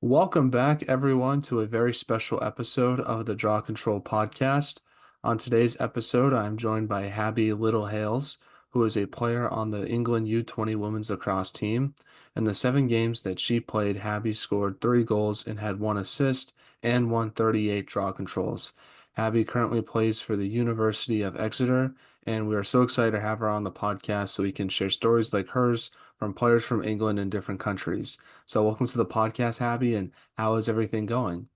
Welcome back, everyone, to a very special episode of the Draw Control podcast. On today's episode, I'm joined by Habi Littlehales, who is a player on the England U20 women's lacrosse team. In the 7 games that she played, Habi scored 3 goals and had 1 assist and won 38 draw controls. Habi currently plays for the University of Exeter, and we are so excited to have her on the podcast so we can share stories like hers from players from England and different countries. So welcome to the podcast, Habi, and how is everything going?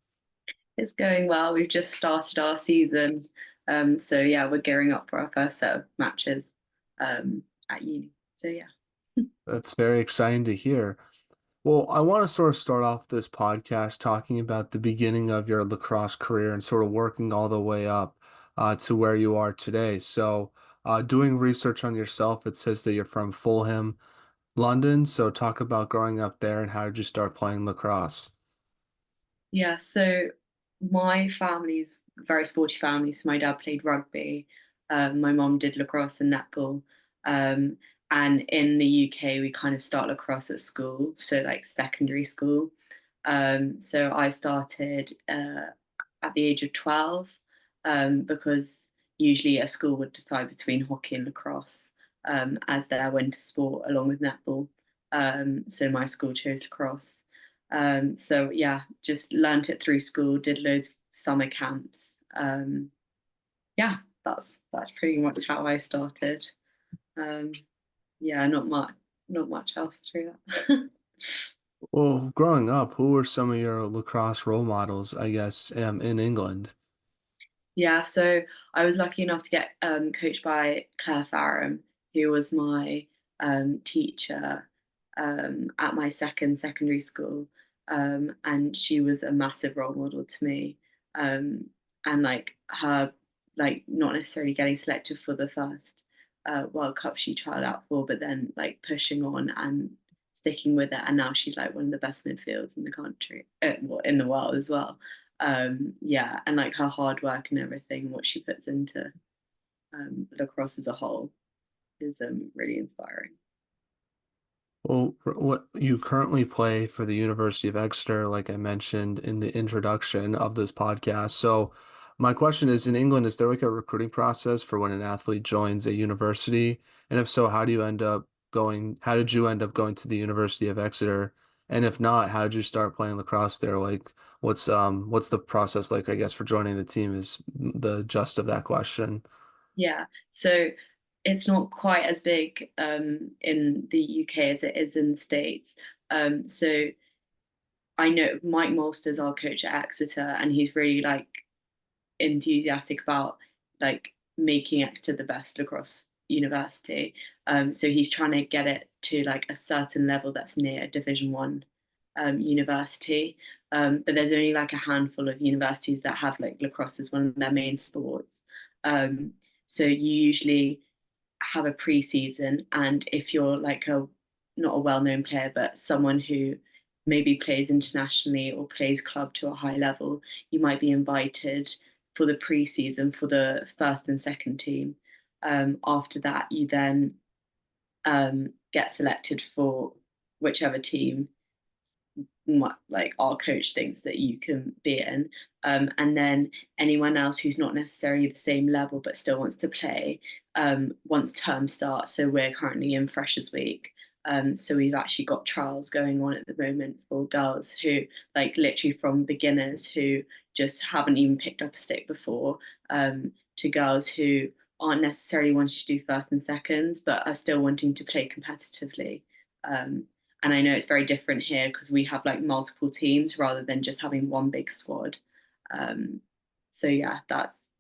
It's going well. We've just started our season. So yeah, we're gearing up for our first set of matches at uni. So yeah. That's very exciting to hear. Well, I want to sort of start off this podcast talking about the beginning of your lacrosse career and sort of working all the way up to where you are today. So, doing research on yourself, it says that you're from Fulham, London. So, talk about growing up there and how did you start playing lacrosse? Yeah, so my family's a very sporty family. So my dad played rugby. My mom did lacrosse and netball. Um, and in the UK, we kind of start lacrosse at school, so like secondary school. So I started at the age of 12 because usually a school would decide between hockey and lacrosse as their winter sport along with netball. So my school chose lacrosse. So yeah, just learnt it through school, did loads of summer camps. Yeah, that's pretty much how I started. Um, yeah, not much else through that. Well, growing up, who were some of your lacrosse role models, I guess, in England? Yeah, so I was lucky enough to get coached by Claire Farram, who was my teacher at my second secondary school, and she was a massive role model to me. And like her, like not necessarily getting selected for the first World Cup she tried out for, but then like pushing on and sticking with it, and now she's like one of the best midfields in the country, well, in the world as well. Yeah, and like her hard work and everything, what she puts into lacrosse as a whole is really inspiring. Well, what you currently play for the University of Exeter, like I mentioned in the introduction of this podcast. So, my question is, in England, is there like a recruiting process for when an athlete joins a university? And if so, how do you end up going? How did you end up going to the University of Exeter? And if not, how did you start playing lacrosse there? Like, what's the process like, I guess, for joining the team is the gist of that question. Yeah, so it's not quite as big in the UK as it is in the States. So I know Mike Molster's our coach at Exeter, and he's really like enthusiastic about like making Exeter the best across university. So he's trying to get it to like a certain level that's near Division 1 university. But there's only like a handful of universities that have like lacrosse as one of their main sports. Um, so you usually have a pre-season, and if you're like a not a well-known player, but someone who maybe plays internationally or plays club to a high level, you might be invited for the pre-season for the first and second team. After that, you then get selected for whichever team like our coach thinks that you can be in. And then anyone else who's not necessarily the same level but still wants to play once term starts. So we're currently in Freshers Week. So we've actually got trials going on at the moment for girls who like literally from beginners who just haven't even picked up a stick before, to girls who aren't necessarily wanting to do first and seconds but are still wanting to play competitively. Um, and I know it's very different here because we have like multiple teams rather than just having one big squad. Um, so yeah, that's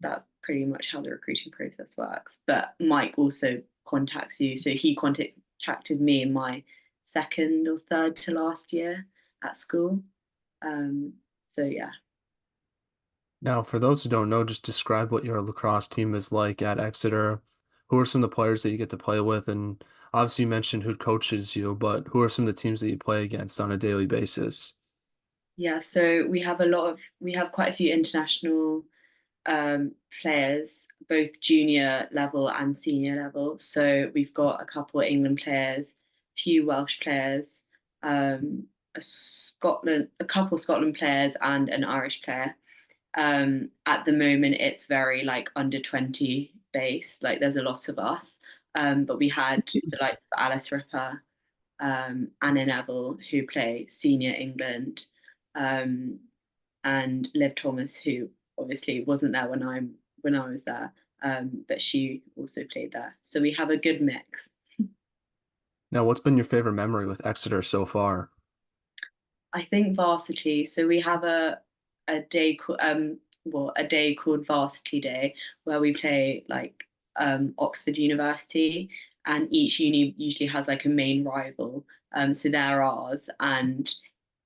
pretty much how the recruiting process works. But Mike also contacts you. So he contacted me in my second or third to last year at school. Um, so yeah. Now, for those who don't know, just describe what your lacrosse team is like at Exeter. Who are some of the players that you get to play with? And obviously, you mentioned who coaches you, but who are some of the teams that you play against on a daily basis? Yeah, so we have quite a few international players, both junior level and senior level. So we've got a couple of England players, few Welsh players. a couple Scotland players and an Irish player. At the moment, it's very like under 20 base. Like there's a lot of us, but we had the likes of Alice Ripper, Anna Neville, who play senior England, um, and Liv Thomas, who obviously wasn't there when I was there, but she also played there. So we have a good mix. Now, what's been your favorite memory with Exeter so far? I think varsity. So we have a day a day called Varsity Day where we play like Oxford University, and each uni usually has like a main rival. So they're ours, and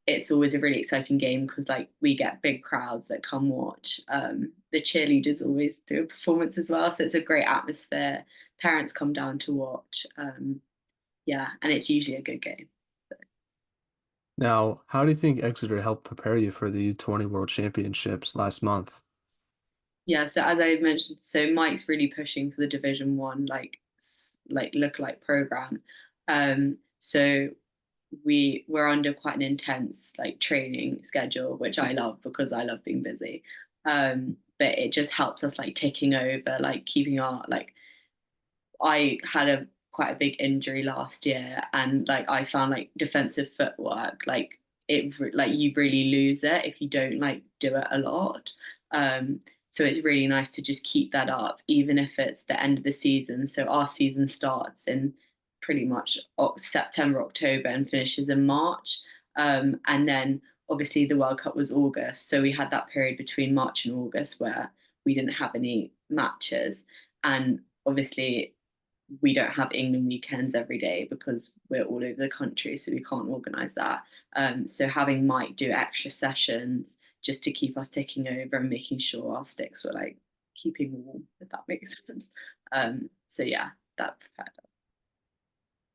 it's always a really exciting game because like we get big crowds that come watch. The cheerleaders always do a performance as well, so it's a great atmosphere. Parents come down to watch. Yeah, and it's usually a good game. Now, how do you think Exeter helped prepare you for the U20 World Championships last month? Yeah, so as I mentioned, so Mike's really pushing for the Division One like lookalike program. So we're under quite an intense like training schedule, which I love because I love being busy. But it just helps us like ticking over, like keeping our like I had a quite a big injury last year, and like I found like defensive footwork, like like you really lose it if you don't like do it a lot. Um, so it's really nice to just keep that up, even if it's the end of the season. So our season starts in pretty much September, October, and finishes in March. And then obviously the World Cup was August, so we had that period between March and August where we didn't have any matches, and obviously we don't have England weekends every day because we're all over the country, so we can't organise that. So having Mike do extra sessions just to keep us ticking over and making sure our sticks were like keeping warm, if that makes sense. So yeah, that prepared us.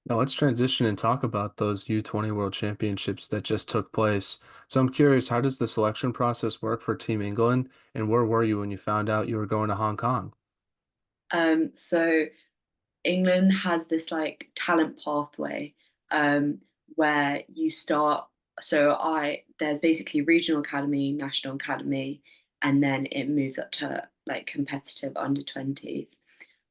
Now, let's transition and talk about those U20 World Championships that just took place. So I'm curious, how does the selection process work for Team England, and where were you when you found out you were going to Hong Kong? So England has this like talent pathway, where you start. So I there's basically regional academy, national academy, and then it moves up to like competitive under 20s.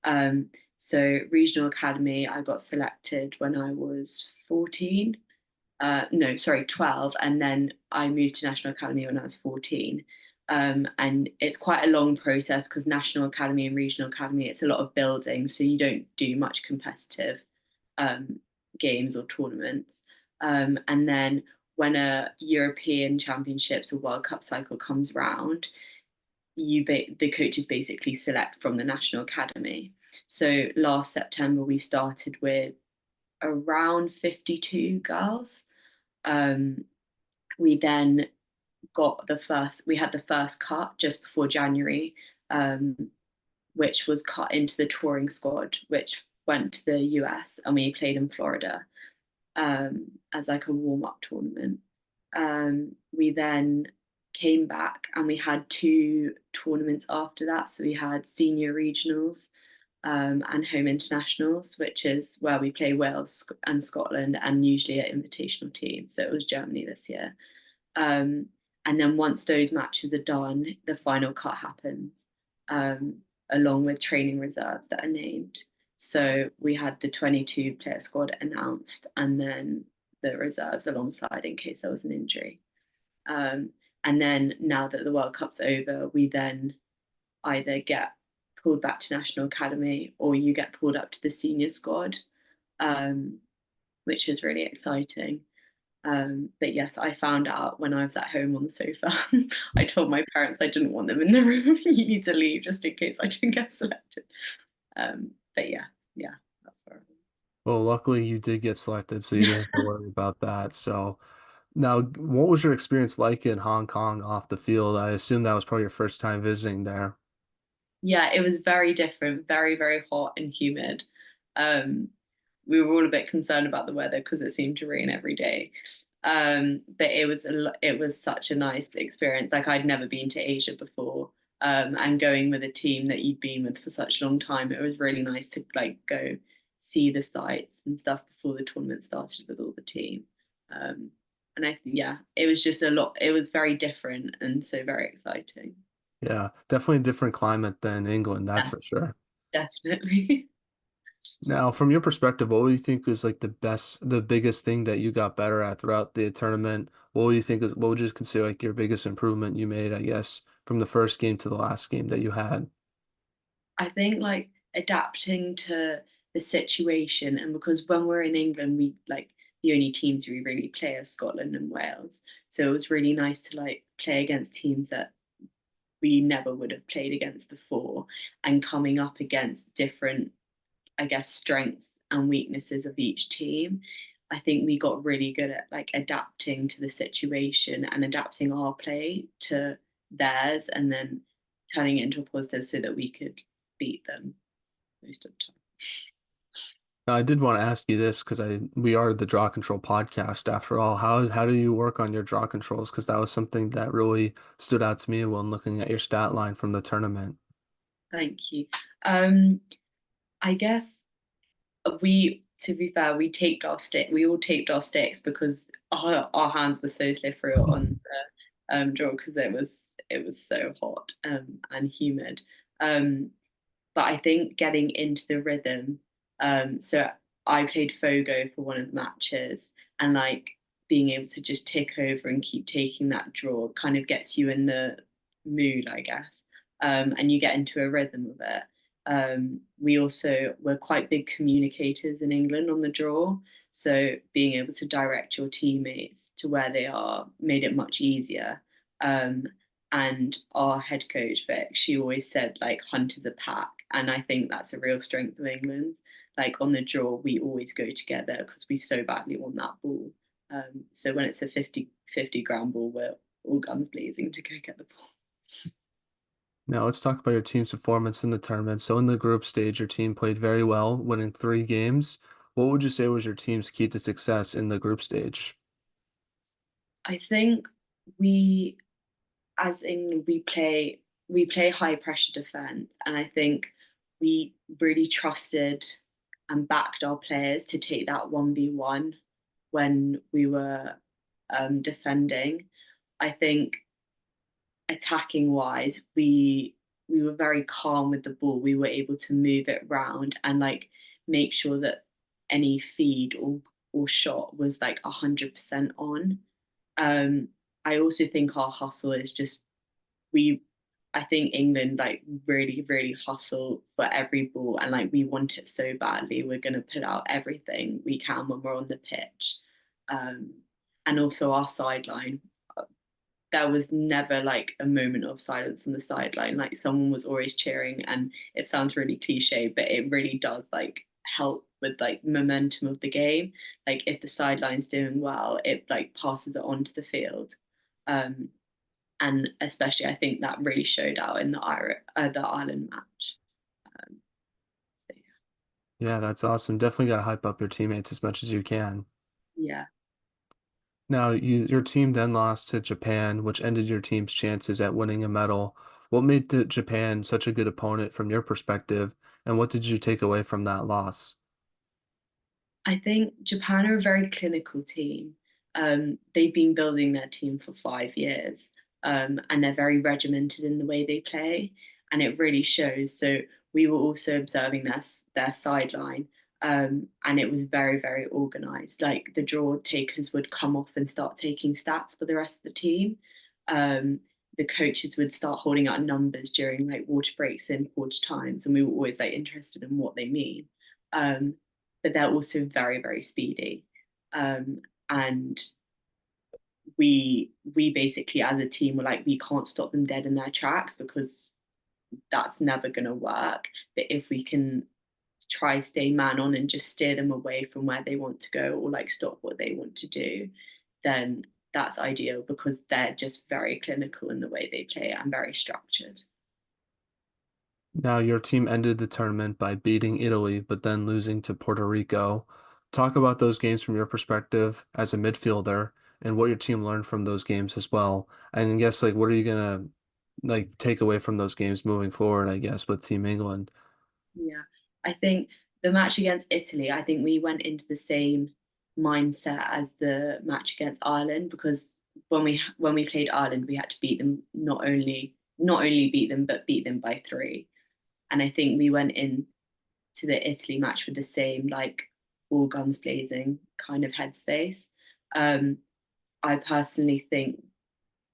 Um, so regional academy, I got selected when I was 14. No, sorry, 12. And then I moved to National Academy when I was 14. And it's quite a long process because National Academy and Regional Academy, it's a lot of building. So you don't do much competitive um, games or tournaments. And then when a European Championships or World Cup cycle comes round, the coaches basically select from the National Academy. So last September, we started with around 52 girls. Um, we then we had the first cut just before January, um, which was cut into the touring squad, which went to the US, and we played in Florida as like a warm up tournament. We then came back and we had two tournaments after that. So we had senior regionals and home internationals, which is where we play Wales and Scotland and usually an invitational team. So it was Germany this year. Um, and then once those matches are done, the final cut happens, um, along with training reserves that are named. So we had the 22 player squad announced and then the reserves alongside in case there was an injury. Um, and then now that the World Cup's over, we then either get pulled back to National Academy or you get pulled up to the senior squad, um, which is really exciting. But yes, I found out when I was at home on the sofa. I told my parents I didn't want them in the room. You need to leave just in case I didn't get selected. But yeah, yeah, that's where. Well, luckily you did get selected, so you didn't have to worry about that. So now, what was your experience like in Hong Kong off the field? I assume that was probably your first time visiting there. Yeah, it was very different, very, very hot and humid. Um, we were all a bit concerned about the weather because it seemed to rain every day. But it was such a nice experience. Like I'd never been to Asia before, and going with a team that you'd been with for such a long time, it was really nice to like go see the sights and stuff before the tournament started with all the team. Um, And yeah, it was just a lot. It was very different and so very exciting. Yeah, definitely a different climate than England, that's Yeah, for sure. definitely. Now, from your perspective, what do you think is like the biggest thing that you got better at throughout the tournament? What would you consider like your biggest improvement you made, I guess, from the first game to the last game that you had? I think like adapting to the situation, and because when we're in England, we like the only teams we really play are Scotland and Wales. So it was really nice to like play against teams that we never would have played against before, and coming up against different, I guess, strengths and weaknesses of each team. I think we got really good at like adapting to the situation and adapting our play to theirs, and then turning it into a positive so that we could beat them most of the time. Now, I did want to ask you this because I we are the draw control podcast after all. How do you work on your draw controls? Because that was something that really stood out to me when looking at your stat line from the tournament. Thank you. Um, I guess to be fair, we all taped our sticks because our hands were so slippery on the draw because it was so hot and humid. Um, but I think getting into the rhythm, so I played Fogo for one of the matches, and like being able to just tick over and keep taking that draw kind of gets you in the mood, I guess, and you get into a rhythm of it. We also were quite big communicators in England on the draw, so being able to direct your teammates to where they are made it much easier. Um, and our head coach Vic, she always said like hunt as a pack, and I think that's a real strength of England's. Like on the draw, we always go together because we so badly want that ball. So when it's a 50-50 ground ball, we're all guns blazing to go get the ball. Now, let's talk about your team's performance in the tournament. So, in the group stage, your team played very well, winning 3 games. What would you say was your team's key to success in the group stage? I think we, as England, we play high pressure defense, and I think we really trusted and backed our players to take that 1v1 when we were defending. I think attacking wise, we were very calm with the ball. We were able to move it round and like make sure that any feed or shot was like 100% on. Um, I also think our hustle is just we. I think England like really, really hustle for every ball, and like we want it so badly. We're gonna put out everything we can when we're on the pitch, um, and also our sideline. There was never like a moment of silence on the sideline. Like someone was always cheering, and it sounds really cliche, but it really does like help with like momentum of the game. Like if the sideline's doing well, it like passes it onto the field. Um, and especially I think that really showed out in the Ireland match. Um, so Yeah, that's awesome. Definitely got to hype up your teammates as much as you can. yeah, Now, your team then lost to Japan, which ended your team's chances at winning a medal. What made Japan such a good opponent from your perspective, and what did you take away from that loss? I think Japan are a very clinical team. They've been building their team for 5 years, and they're very regimented in the way they play, and it really shows. So we were also observing their sideline, and it was very, very organized. Like the draw takers would come off and start taking stats for the rest of the team. Um, the coaches would start holding out numbers during like water breaks and quarter times, and we were always like interested in what they mean. Um, but they're also very, very speedy. And we basically as a team were like, we can't stop them dead in their tracks because that's never gonna work. But if we can try stay man on and just steer them away from where they want to go or like stop what they want to do, then that's ideal because they're just very clinical in the way they play and very structured. Now, your team ended the tournament by beating Italy, but then losing to Puerto Rico. Talk about those games from your perspective as a midfielder and what your team learned from those games as well. And I guess like what are you gonna like take away from those games moving forward, I guess, with Team England? Yeah, I think the match against Italy, I think we went into the same. mindset as the match against Ireland, because when we played Ireland, we had to beat them, not only beat them, but beat them by three. And I think we went in to the Italy match with the same, like, all guns blazing kind of headspace. Um, I personally think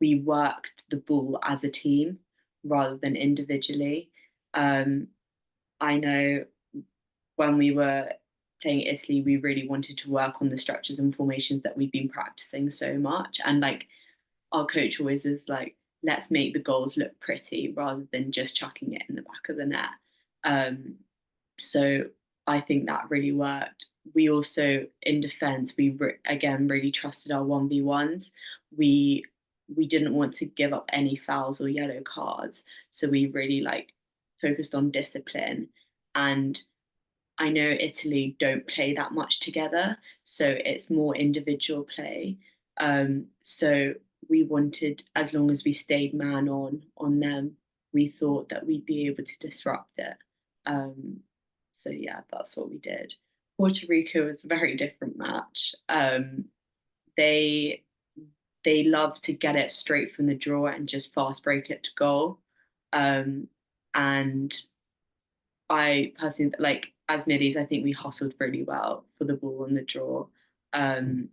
we worked the ball as a team rather than individually. Um, I know when we were playing Italy, we really wanted to work on the structures and formations that we've been practicing so much. And like, our coach always is like, let's make the goals look pretty rather than just chucking it in the back of the net. Um, so I think that really worked. We also, in defence, again really trusted our 1v1s. We didn't want to give up any fouls or yellow cards, so we really like focused on discipline. And I know Italy don't play that much together, so it's more individual play. So we wanted, as long as we stayed man on them, we thought that we'd be able to disrupt it. Um, so yeah, that's what we did. Puerto Rico was a very different match. They they love to get it straight from the draw and just fast break it to goal. Um, and I personally, like, as middies, I think we hustled really well for the ball and the draw. Um,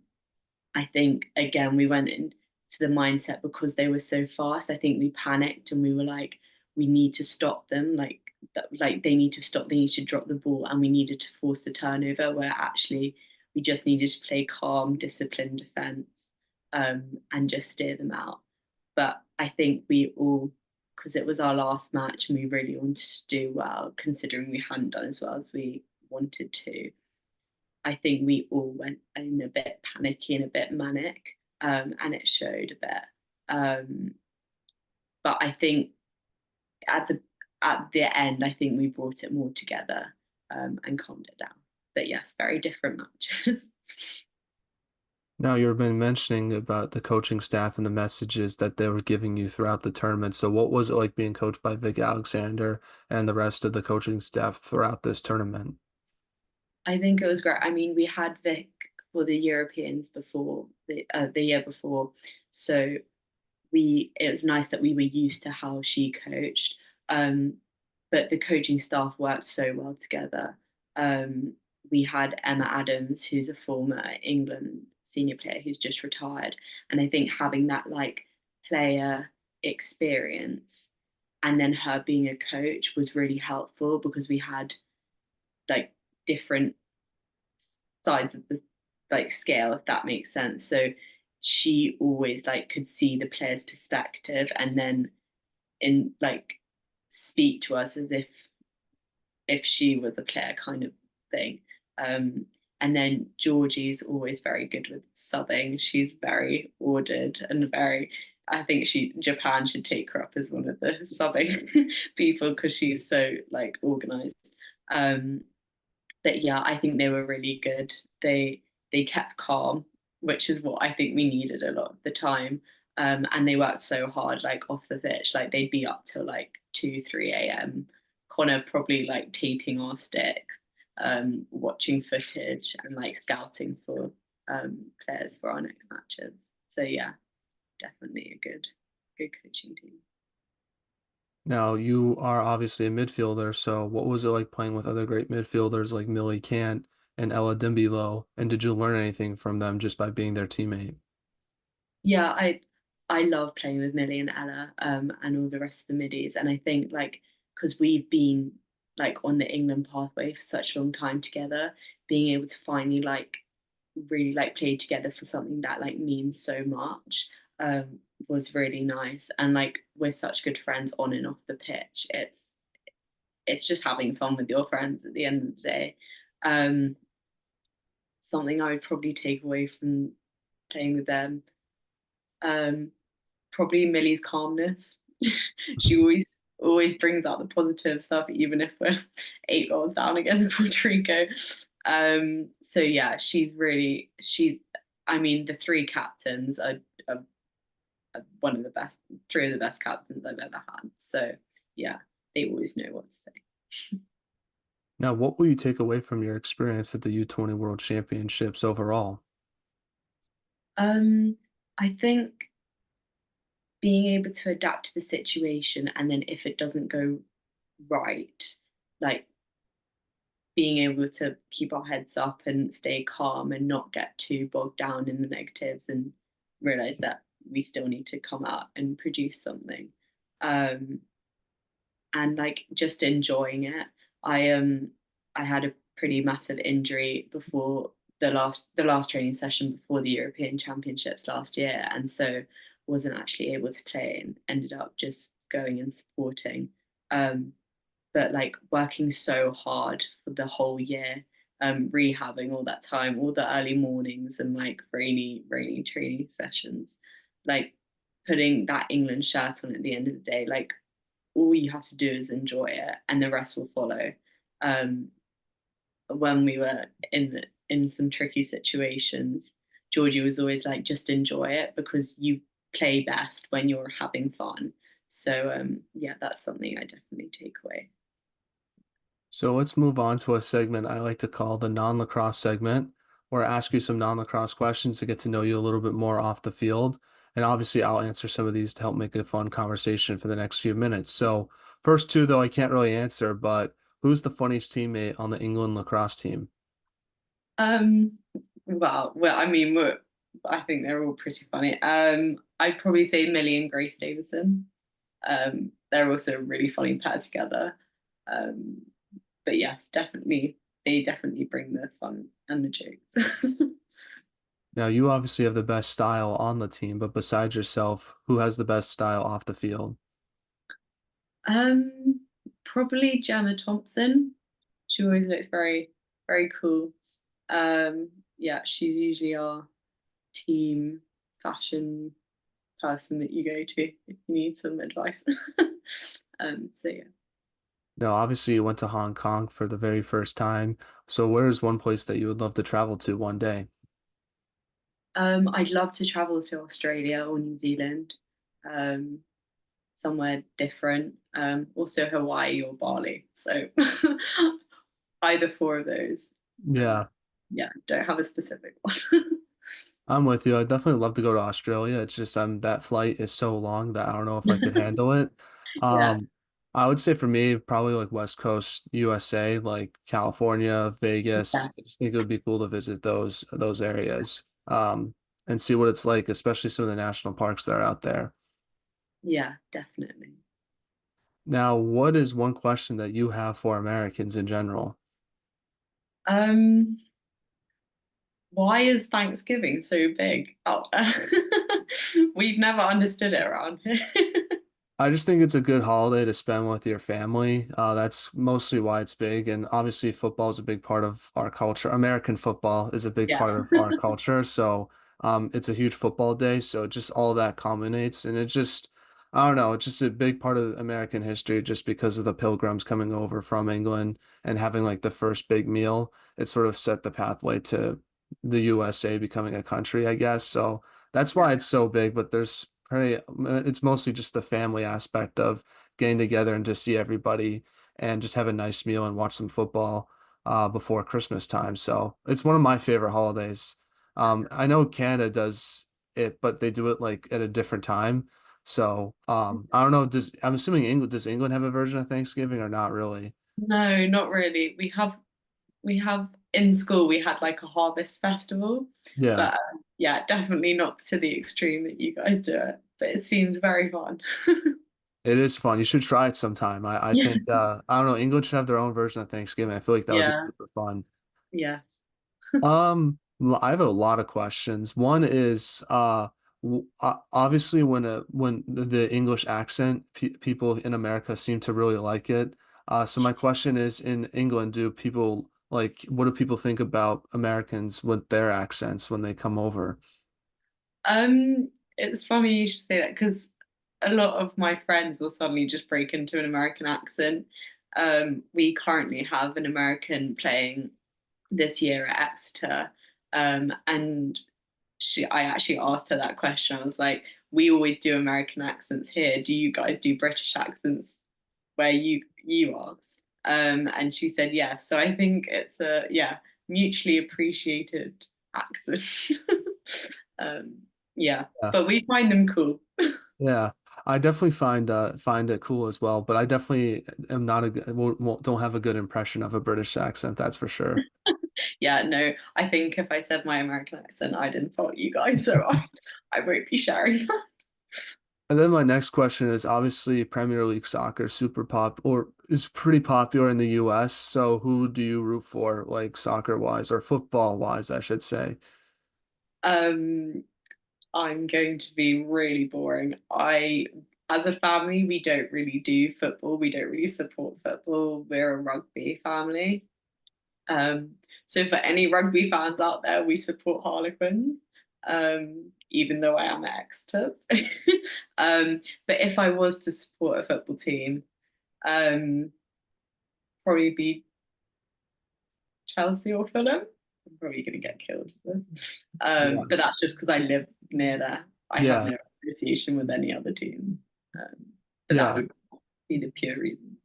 I think again we went into the mindset because they were so fast. I think we panicked and we were like, we need to stop them. Like they need to stop. They need to drop the ball, and we needed to force the turnover. Where actually we just needed to play calm, disciplined defense, and just steer them out. But I think we all, because it was our last match and we really wanted to do well, considering we hadn't done as well as we wanted to. I think we all went in a bit panicky and a bit manic, and it showed a bit. Um, but I think at the at the end, I think we brought it more together, and calmed it down. But yes, very different matches. Now, you've been mentioning about the coaching staff and the messages that they were giving you throughout the tournament. So, what was it like being coached by Vic Alexander and the rest of the coaching staff throughout this tournament? I think it was great. I mean, we had Vic for the Europeans before the year before, so we it was nice that we were used to how she coached. Um, but the coaching staff worked so well together. Um, we had Emma Adams, who's a former England senior player who's just retired, and I think having that like player experience and then her being a coach was really helpful because we had like different sides of the like scale, if that makes sense. So she always like could see the player's perspective and then in like speak to us as if she was a player kind of thing. Um, and then Georgie's always very good with subbing. She's very ordered and very. I think Japan should take her up as one of the subbing people because she's so like organized. Um, but yeah, I think they were really good. They kept calm, which is what I think we needed a lot of the time. And they worked so hard, like off the pitch, like they'd be up till like 2, 3 a.m. Connor probably like taping our sticks, watching footage and like scouting for players for our next matches. So yeah, definitely a good coaching team. Now, you are obviously a midfielder, so what was it like playing with other great midfielders like Millie Cant and Ella Dimbilo? And did you learn anything from them just by being their teammate? Yeah, I love playing with Millie and Ella, and all the rest of the middies. And I think like because we've been like on the England pathway for such a long time together, being able to finally like really like play together for something that like means so much, was really nice. And like we're such good friends on and off the pitch. It's just having fun with your friends at the end of the day. Um, Something I would probably take away from playing with them. Um, Probably Millie's calmness. She always brings out the positive stuff, even if we're 8 goals down against Puerto Rico. So yeah, she. I mean, the three captains are one of the best, three of the best captains I've ever had. So yeah, they always know what to say. Now, what will you take away from your experience at the U20 World Championships overall? Um, I think being able to adapt to the situation, and then if it doesn't go right, like being able to keep our heads up and stay calm and not get too bogged down in the negatives and realize that we still need to come out and produce something. Um, and like just enjoying it. I had a pretty massive injury before the last training session before the European Championships last year, and so wasn't actually able to play and ended up just going and supporting. Um, but like working so hard for the whole year, rehabbing all that time, all the early mornings and like rainy training sessions, like putting that England shirt on at the end of the day, like all you have to do is enjoy it and the rest will follow. Um, when we were in some tricky situations, Georgie was always like, just enjoy it because you play best when you're having fun. So yeah, that's something I definitely take away. So let's move on to a segment I like to call the non-lacrosse segment, where I ask you some non-lacrosse questions to get to know you a little bit more off the field. And obviously, I'll answer some of these to help make it a fun conversation for the next few minutes. So, first two, though, I can't really answer, but who's the funniest teammate on the England lacrosse team? Um, well, I mean, I think they're all pretty funny. I'd probably say Millie and Grace Davison. They're also a really funny pair together. Um, but yes, definitely, they definitely bring the fun and the jokes. Now, you obviously have the best style on the team, but besides yourself, who has the best style off the field? Um, Probably Gemma Thompson. She always looks very cool. Yeah, she's usually our team fashion person that you go to if you need some advice. So yeah. Now, obviously, you went to Hong Kong for the very first time. So, where is one place that you would love to travel to one day? I'd love to travel to Australia or New Zealand, um, somewhere different. Also Hawaii or Bali. So either four of those. Uh, Yeah. yeah, don't have a specific one. I'm with you. I'd definitely love to go to Australia. It's just that flight is so long that I don't know if I could handle it. Yeah, Um, I would say for me, probably like West Coast USA, like California, yeah, Vegas. I just think it would be cool to visit those areas. And see what it's like, especially some of the national parks that are out there. yeah, definitely. Now, what is one question that you have for Americans in general? Um, why is Thanksgiving so big? Oh, we've never understood it around here. I just think it's a good holiday to spend with your family. That's mostly why it's big. And obviously, football is a big part of our culture. American football is a big Yeah, part of our culture. So, it's a huge football day. So, just all that culminates. And it just, I don't know, it's just a big part of American history just because of the Pilgrims coming over from England and having like the first big meal. It sort of set the pathway to the USA becoming a country, I guess. So, that's yeah, why it's so big. But it's mostly just the family aspect of getting together and just see everybody and just have a nice meal and watch some football before Christmas time. So it's one of my favorite holidays. I know Canada does it, but they do it like at a different time. So I don't know. I'm assuming does England have a version of Thanksgiving or not really? no, not really. We have in school we had like a harvest festival, Yeah, but yeah, definitely not to the extreme that you guys do it. But it seems very fun. it is fun. You should try it sometime. I Yeah, think I don't know. England should have their own version of Thanksgiving. I feel like that would be yeah, super fun. yes. I have a lot of questions. One is, obviously when the English accent, pe people in America seem to really like it. So my question is, in England, do people like, what do people think about Americans with their accents when they come over? It's funny you should say that because a lot of my friends will suddenly just break into an American accent. We currently have an American playing this year at Exeter, and I actually asked her that question. I was like, "We always do American accents here. Do you guys do British accents where you are?" And she said yes. So I think it's a yeah, mutually appreciated accent. um, yeah, Yeah. but we find them cool. Yeah. I definitely find it cool as well, but I definitely am not don't have a good impression of a British accent, that's for sure. Yeah, no, I think if I said my American accent, I'd insult you guys, so I won't be sharing that. And then my next question is obviously Premier League soccer super pop or is pretty popular in the US. So who do you root for, like soccer wise or football wise, I should say? Um, I'm going to be really boring. As a family, we don't really do football. We don't really support football. We're a rugby family. Um, so for any rugby fans out there, we support Harlequins, even though I am at Exeter. But if I was to support a football team, um, probably be Chelsea or Fulham. I'm probably going to get killed for this. Yeah. But that's just because I live near there. I have Yeah. no association with any other team. Um, but that Yeah. would be the pure reason.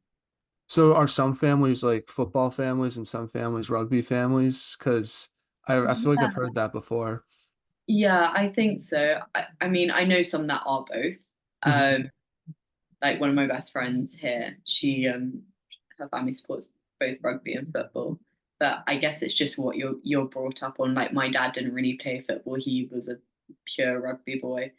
So are some families like football families and some families rugby families? Because I feel like I've Yeah. heard that before. Yeah, I think so. I mean, I know some that are both. Mhm. Um, like one of my best friends here, she her family supports both rugby and football. But I guess it's just what you're brought up on. Like my dad didn't really play football; he was a pure rugby boy.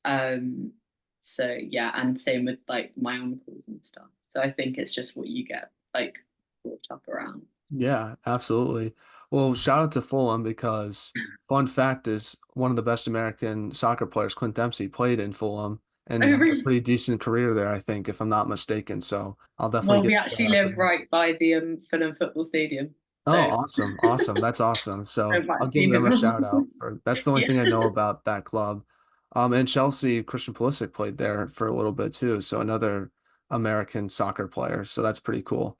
Um, so yeah, and same with like my uncles and stuff. So I think it's just what you get like brought up around. Yeah, absolutely. Well, shout out to Fulham because fun fact is one of the best American soccer players, Clint Dempsey, played in Fulham Oh, and had a really? pretty decent career there, I think, if I'm not mistaken. So I'll definitely Well, give we a shout actually out to live him. right by the Fulham Football Stadium, Oh, so awesome. Awesome. That's awesome. I So might I'll have give seen them him a wrong. shout out for that's the only Yeah, thing I know about that club. And Chelsea, Christian Pulisic played there for a little bit too. So another American soccer player. So that's pretty cool.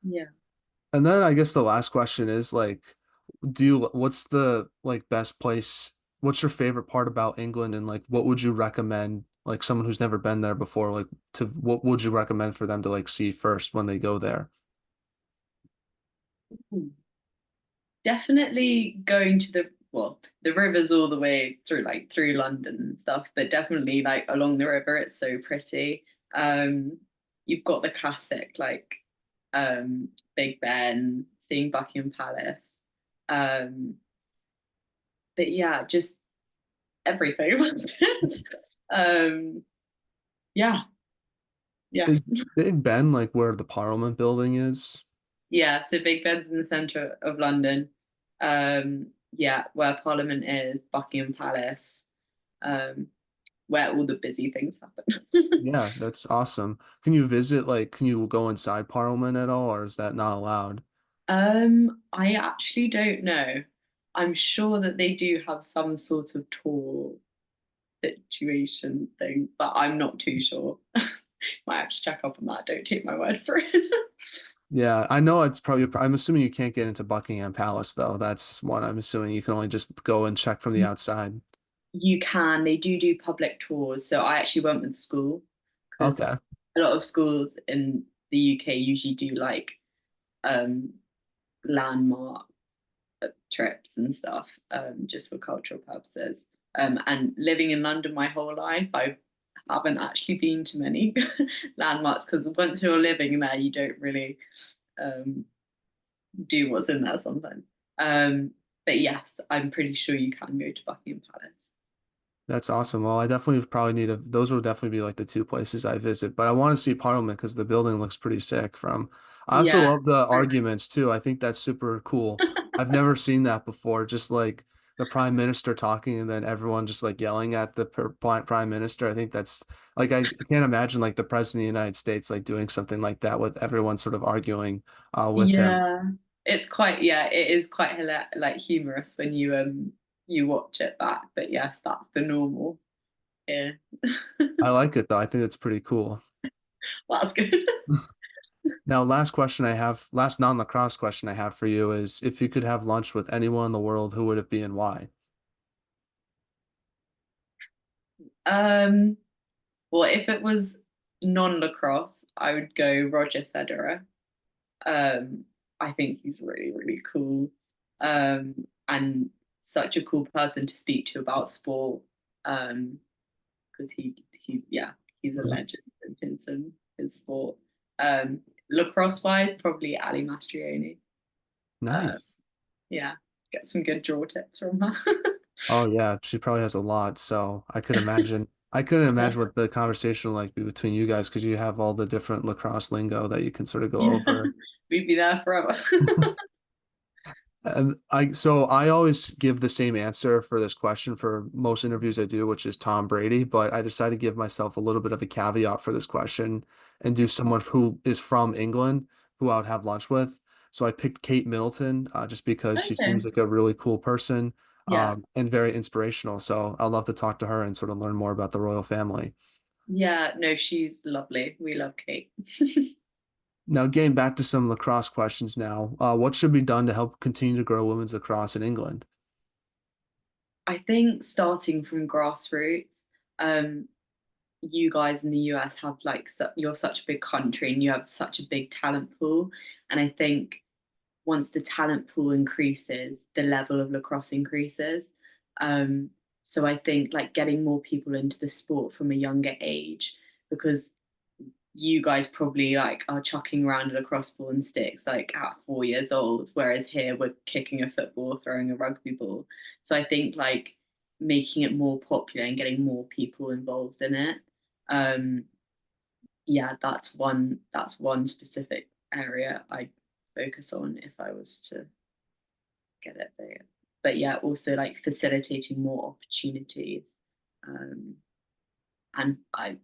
yeah. And then I guess the last question is like, what's the like best place? What's your favorite part about England and like what would you recommend like someone who's never been there before, like to what would you recommend for them to like see first when they go there? Definitely going to the river's all the way through like through London and stuff, but definitely like along the river, it's so pretty. You've got the classic like Big Ben, seeing Buckingham Palace. Um, but yeah, just everything was it. Um, yeah, yeah. Is Big Ben like where the Parliament building is? Yeah, so Big Ben's in the centre of London. Yeah, where Parliament is, Buckingham Palace, um, where all the busy things happen. Yeah, that's awesome. Can you visit like can you go inside Parliament at all or is that not allowed? I actually don't know. I'm sure that they do have some sort of tour situation thing, but I'm not too sure. Might have to check up on that. Don't take my word for it. Yeah, I know it's probably I'm assuming you can't get into Buckingham Palace though. That's one I'm assuming you can only just go and check from the outside. You can. They do public tours. So I actually went with school Okay. because a lot of schools in the UK usually do like um, landmark trips and stuff just for cultural purposes. And living in London my whole life, I haven't actually been to many landmarks because once you're living there, you don't really um, do what's in there sometimes. But yes, I'm pretty sure you can go to Buckingham Palace. That's awesome. Well, I definitely probably need those will definitely be like the two places I visit, but I want to see Parliament because the building looks pretty sick from I also Yeah. love the arguments too. I think that's super cool. I've never seen that before. Just like the prime minister talking and then everyone just like yelling at the prime minister. I think that's like I can't imagine like the president of the United States like doing something like that with everyone sort of arguing with him. Yeah, it's quite yeah, it is quite like humorous when you watch it back. But yes, that's the normal here. I like it though. I think it's pretty cool. That's good. Now, last non-lacrosse question I have for you is if you could have lunch with anyone in the world, who would it be and why? Um, well, if it was non-lacrosse, I would go Roger Federer. Um, I think he's really, really cool. And such a cool person to speak to about sport. Because yeah, he's a Mhm. legend in his sport. Um, Lacrosse wise, probably Ali Mastrioni. Uh, Nice. yeah, get some good draw tips from her. Oh yeah, she probably has a lot. So I could imagine. I couldn't imagine what the conversation would like be between you guys because you have all the different lacrosse lingo that you can sort of go Yeah, over. we'd be there forever. And I always give the same answer for this question for most interviews I do, which is Tom Brady, but I decided to give myself a little bit of a caveat for this question and do someone who is from England who I would have lunch with. So I picked Kate Middleton just because she Okay. seems like a really cool person Yeah. and very inspirational. So I'd love to talk to her and sort of learn more about the royal family. Yeah, no, she's lovely. We love Kate. Now, getting back to some lacrosse questions now, what should be done to help continue to grow women's lacrosse in England? I think starting from grassroots, um, you guys in the US have like you're such a big country and you have such a big talent pool. And I think once the talent pool increases, the level of lacrosse increases. Um, so I think like getting more people into the sport from a younger age, because you guys probably like are chucking around a lacrosse ball and sticks like at 4 years old, whereas here we're kicking a football, throwing a rugby ball. So I think like making it more popular and getting more people involved in it. Um, yeah, that's one specific area I focus on if I was to get it there. But yeah, also like facilitating more opportunities. Um, and I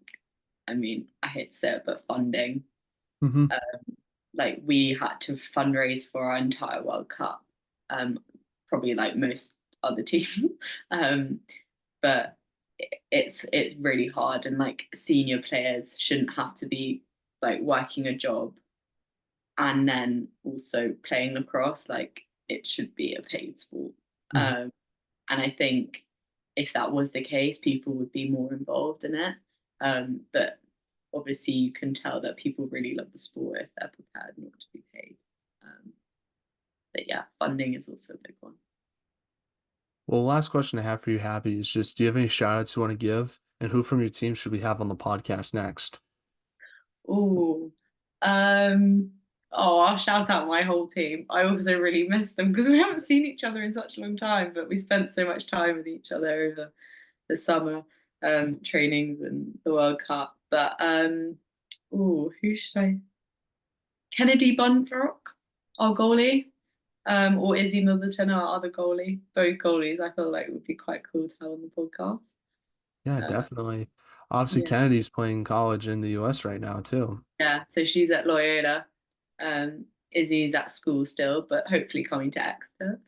mean, I hate to say it, but funding. Hmm. Like we had to fundraise for our entire World Cup, um, probably like most other teams. um, but it's really hard, and like senior players shouldn't have to be like working a job and then also playing lacrosse. Like it should be a paid sport. Hmm. Um, and I think if that was the case, people would be more involved in it. But obviously, you can tell that people really love the sport if they're prepared not to be paid. Um, but yeah, funding is also a big one. Well, last question I have for you, Happy, is just do you have any shout outs you want to give? And who from your team should we have on the podcast next? Oh, um, oh, I'll shout out my whole team. I also really miss them because we haven't seen each other in such a long time, but we spent so much time with each other over the summer trainings and the World Cup. But oh, who should I? Kennedy Buntrock, our goalie, or Izzy Middleton, our other goalie. Both goalies, I feel like would be quite cool to have on the podcast. Yeah, Uh, definitely. Obviously, yeah, Kennedy's playing college in the US right now, too. yeah. So she's at Loyola. Izzy's at school still, but hopefully coming to Exeter.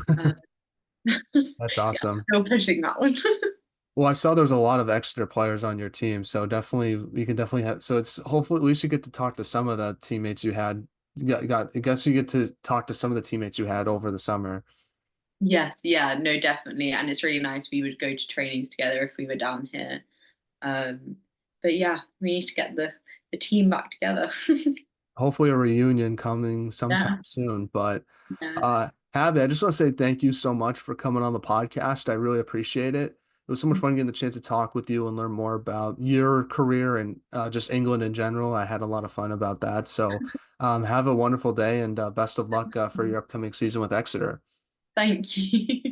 Uh, That's yeah, awesome. still pushing that one. Well, I saw there was a lot of Exeter players on your team, so definitely we can definitely have. So it's hopefully we should get to talk to some of the teammates you had. I guess you get to talk to some of the teammates you had over the summer. Yes, yeah, no, definitely. And it's really nice. We would go to trainings together if we were down here. Um, but yeah, we need to get the team back together. Hopefully a reunion coming sometime Yeah, soon. But yeah. Abby, I just want to say thank you so much for coming on the podcast. I really appreciate it. It was so much fun getting the chance to talk with you and learn more about your career and just England in general. I had a lot of fun about that. So have a wonderful day and best of luck for your upcoming season with Exeter. Thank you.